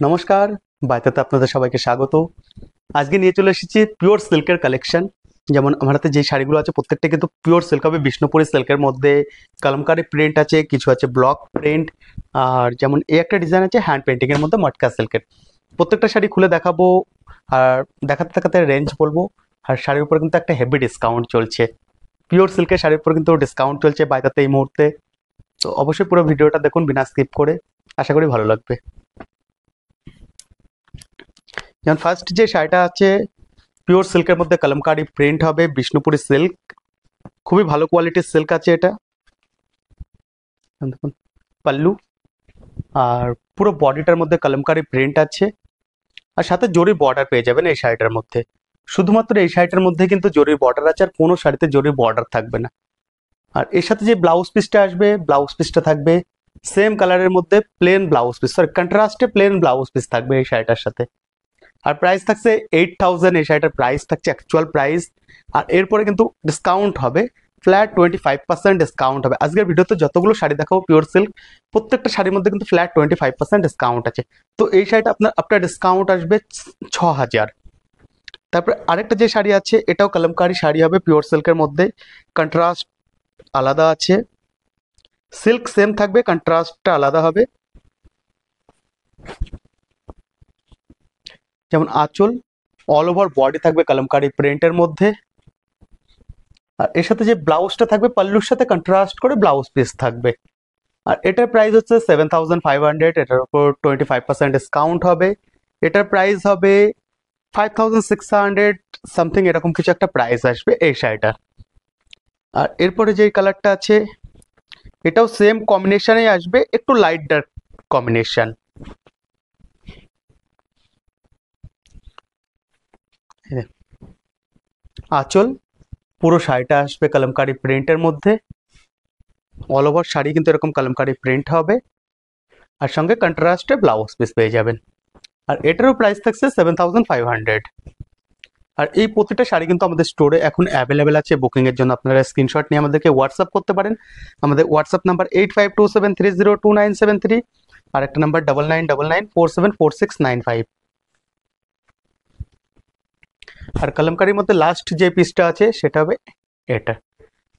নমস্কার, বায়তাতে আপনাদের সবাইকে স্বাগত। আজকে নিয়ে চলে এসেছি পিওর সিল্কের কালেকশন। যেমন আমার হাতে যে শাড়িগুলো আছে প্রত্যেকটা কিন্তু পিওর সিল্ক হবে, বিষ্ণুপুরি সিল্কের মধ্যে কলমকারি প্রিন্ট আছে, কিছু আছে ব্লক প্রিন্ট, আর যেমন এই একটা ডিজাইন আছে হ্যান্ড পেন্টিং এর মধ্যে মটকা সিল্কের। প্রত্যেকটা শাড়ি খুলে দেখাবো আর দেখাতে দেখাতে রেঞ্জ বলবো। আর শাড়ির উপর কিন্তু একটা হেভি ডিসকাউন্ট চলছে। পিওর সিল্কের শাড়ির উপর কিন্তু ডিসকাউন্ট চলছে বায়তাতে এই মুহূর্তে। তো অবশ্যই পুরো ভিডিওটা দেখুন বিনা স্কিপ করে, আশা করি ভালো লাগবে। যেমন ফার্স্ট যে শাড়িটা আছে পিওর সিল্কের মধ্যে কলমকারি প্রিন্ট হবে, বিষ্ণুপুরি সিল্ক, খুবই ভালো কোয়ালিটির সিল্ক আছে এটা। দেখুন পাল্লু, আর পুরো বডিটার মধ্যে কলমকারি প্রিন্ট আছে, আর সাথে জরির বর্ডার পেয়ে যাবেন এই শাড়িটার মধ্যে। শুধুমাত্র এই শাড়িটার মধ্যে কিন্তু জরির বর্ডার আছে, আর কোনো শাড়িতে জরির বর্ডার থাকবে না। আর এর সাথে যে ব্লাউজ পিসটা আসবে, ব্লাউজ পিসটা থাকবে সেম কালারের মধ্যে প্লেন ব্লাউজ পিস, সরি কন্ট্রাস্টে প্লেন ব্লাউজ পিস থাকবে এই শাড়িটার সাথে। আর প্রাইস থাকছে 8000, এই শাড়িটার প্রাইস থাকছে অ্যাকচুয়াল প্রাইস। আর এরপরে কিন্তু ডিসকাউন্ট হবে, ফ্ল্যাট 25% ডিসকাউন্ট হবে। আজকের ভিডিওতে যতগুলো শাড়ি দেখাবো পিওর সিল্ক, প্রত্যেকটা শাড়ির মধ্যে কিন্তু ফ্ল্যাট 25% ডিসকাউন্ট আছে। তো এই শাড়িটা আপনার ডিসকাউন্ট আসবে 6000। তারপরে আরেকটা যে শাড়ি আছে এটাও কলমকারি শাড়ি হবে পিওর সিল্কের মধ্যে, কন্ট্রাস্ট আলাদা আছে, সিল্ক সেম থাকবে, কন্ট্রাস্টটা আলাদা হবে। যেমন আঁচল, অল ওভার বডি থাকবে কলমকারি প্রিন্টের মধ্যে। আর এর সাথে যে ব্লাউজটা থাকবে পাল্লুর সাথে কন্ট্রাস্ট করে ব্লাউজ পিস থাকবে। আর এটার প্রাইস হচ্ছে 7500, এটার উপর 25% ডিসকাউন্ট হবে। এটার প্রাইস হবে 5600 সামথিং, এরকম কিছু একটা প্রাইস আসবে এই শাড়িটা। আর এরপরে যে কালারটা আছে এটাও সেম কম্বিনেশনে আসবে, একটু লাইট ডার্ক কম্বিনেশন। আঁচল, পুরো শাড়িটা আসবে কলমকারি প্রিন্টের মধ্যে, অল ওভার শাড়ি কিন্তু এরকম কলমকারি প্রিন্ট হবে, আর সঙ্গে কন্ট্রাস্টে ব্লাউজ পিস পেয়ে যাবেন। আর এটারও প্রাইস থাকছে 7500। আর এই প্রতিটা শাড়ি কিন্তু আমাদের স্টোরে এখন অ্যাভেলেবেল আছে। বুকিং এর জন্য আপনারা স্ক্রিনশট নিয়ে আমাদেরকে হোয়াটসঅ্যাপ করতে পারেন। আমাদের হোয়াটসঅ্যাপ নাম্বার 8527302973, আর একটা নাম্বার 9999474695। আর কলমকারির মধ্যে লাস্ট যে পিসটা আছে সেটা হবে এটা,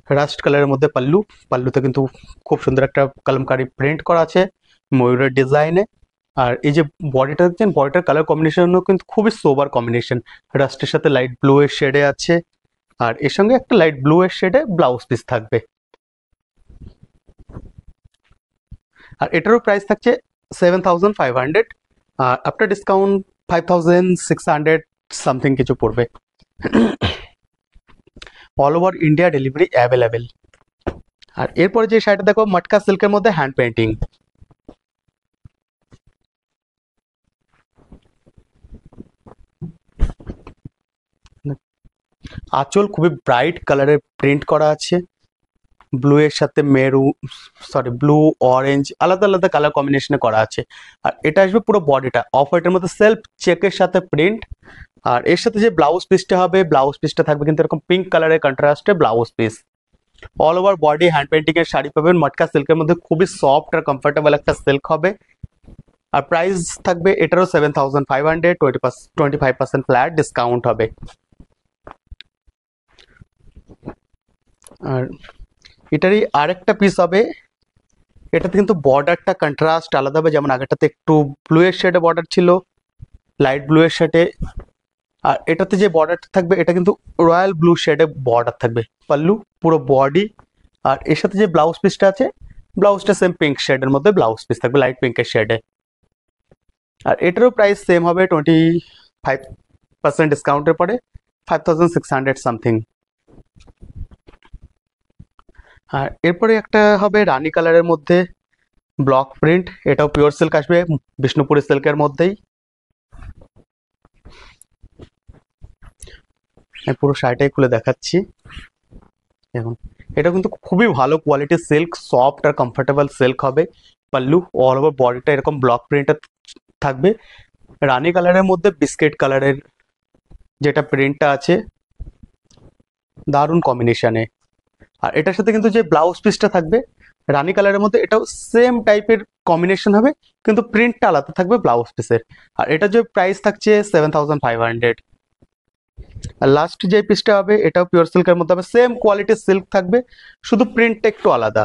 রাস্ট কালারের মধ্যে পাল্লু। পাল্লুতে কিন্তু খুব সুন্দর একটা কলমকারি প্রিন্ট করা আছে ময়ূরের ডিজাইনে। আর এই যে বডিটা দেখছেন, বডিটার কালার কম্বিনেশনও কিন্তু খুবই সোবার কম্বিনেশন, রাস্টের সাথে লাইট ব্লু এর শেডে আছে, আর এর সঙ্গে একটা লাইট ব্লু এর শেডে ব্লাউজ পিস থাকবে। আর এটারও প্রাইস থাকছে 7500, আর আফটার ডিসকাউন্ট 5600 সামথিং কিছু পড়বে। All over India delivery available. আর এরপরে যে শাড়িটা দেখো মটকা সিল্কের মধ্যে হ্যান্ড পেন্টিং। আঁচল খুবই ব্রাইট কালারের প্রিন্ট করা আছে, ব্লু এর সাথে ব্লু অরেঞ্জ আলাদা আলাদা কালার কম্বিনেশনে করা আছে। আর এটা আসবে পুরো বডিটা অফ হোয়াইটের মধ্যে সেলফ চেকের সাথে প্রিন্ট। আর এর সাথে যে ব্লাউজ পিসটা হবে, ব্লাউজ পিসটা থাকবে কিন্তু এরকম পিঙ্ক কালারের কন্ট্রাস্টে blouse piece. All over body hand painting এর শাড়ি পাবেন মটকা সিল্কের মধ্যে, খুবই সফট আর কমফোর্টেবল একটা সিল্ক হবে। আর প্রাইস থাকবে এটারও 7500, 25% ফ্ল্যাট ডিসকাউন্ট হবে। আর এটারই আরেকটা পিস হবে, এটাতে কিন্তু বর্ডারটা কন্ট্রাস্ট আলাদা হবে, যেমন আগেরটাতে একটু ব্লু এর শেডে বর্ডার ছিল, লাইট ব্লু এর শেডে। আর এটাতে যে বর্ডারটা থাকবে এটা কিন্তু রয়্যাল ব্লু শেডে বর্ডার থাকবে পাল্লু, পুরো বডি। আর এর সাথে যে ব্লাউজ পিসটা আছে, ব্লাউজটা সেম পিঙ্ক শেডের মধ্যে ব্লাউজ পিস থাকবে, লাইট পিঙ্কের শেডে। আর এটারও প্রাইস সেম হবে, 25% ডিসকাউন্টের পরে 5600 সামথিং। আর এরপরে একটা হবে রানী কালারের মধ্যে ব্লক প্রিন্ট, এটাও পিওর সিল্ক আসবে বিষ্ণুপুরি সিল্কের মধ্যেই। আমি পুরো শাড়িটাই খুলে দেখাচ্ছি। দেখুন এটা কিন্তু খুবই ভালো কোয়ালিটির সিল্ক, সফট আর কমফোর্টেবল সিল্ক হবে। পাল্লু অল ওভার বডিটা এরকম ব্লক প্রিন্টের থাকবে, রানী কালারের মধ্যে বিস্কিট কালারের যেটা প্রিন্টটা আছে, দারুণ কম্বিনেশনে। আর এটার সাথে কিন্তু যে ব্লাউজ পিসটা থাকবে, রানী কালারের মধ্যে এটাও সেম টাইপের কম্বিনেশন হবে, কিন্তু প্রিন্টটা আলাদা থাকবে ব্লাউজ পিসের। আর এটা যে প্রাইস থাকছে 7500। আর লাস্ট যে পিসটা হবে এটাও পিওর সিল্কের মধ্যে হবে, সেম কোয়ালিটির সিল্ক থাকবে, শুধু প্রিন্টটা একটু আলাদা।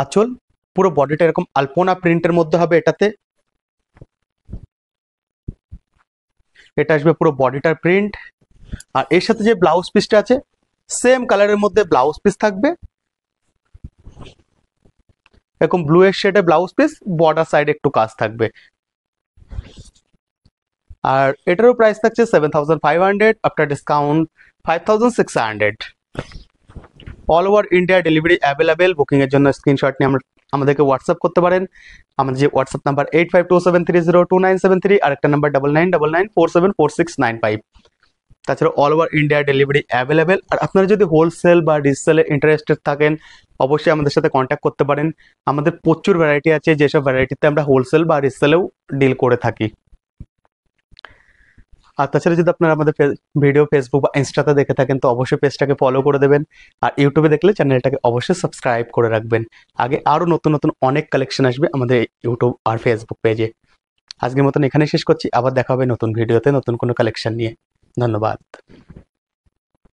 আঁচল পুরো বডিটা এরকম আলপনা প্রিন্টের মধ্যে হবে এটাতে। এটা আসবে পুরো বডিটার প্রিন্ট। আর এর সাথে যে ব্লাউজ পিসটা আছে সেম কালারের মধ্যে ব্লাউজ পিস থাকবে, এরকম ব্লু এর শেডে ব্লাউজ পিস, বর্ডার সাইডে একটু কাজ থাকবে। আর এটারও প্রাইস থাকছে 7500, after discount 5600। All over India delivery available. Booking এর জন্য স্ক্রিনশট নিয়ে আমাদেরকে হোয়াটসঅ্যাপ করতে পারেন। আমাদের যে হোয়াটসঅ্যাপ নাম্বার 8527302973, আর একটা নাম্বার 9999474695। তাছাড়া all over India delivery available. আর আপনারা যদি হোলসেল বা রিসেলে ইন্টারেস্টেড থাকেন অবশ্যই আমাদের সাথে কন্ট্যাক্ট করতে পারেন। আমাদের প্রচুর ভ্যারাইটি আছে, যেসব ভ্যারাইটিতে আমরা হোলসেল বা রিসেলেও ডিল করে থাকি। আর তাছাড়া যদি আপনারা আমাদের ভিডিও ফেসবুক বা ইনস্টাতে দেখে থাকেন তো অবশ্যই পেজটাকে ফলো করে দেবেন। আর ইউটিউবে দেখলে চ্যানেলটাকে অবশ্যই সাবস্ক্রাইব করে রাখবেন। আগে আরও নতুন নতুন অনেক কালেকশন আসবে আমাদের ইউটিউব আর ফেসবুক পেজে। আজকের মতন এখানে শেষ করছি, আবার দেখা হবে নতুন ভিডিওতে নতুন কোনো কালেকশন নিয়ে। ধন্যবাদ।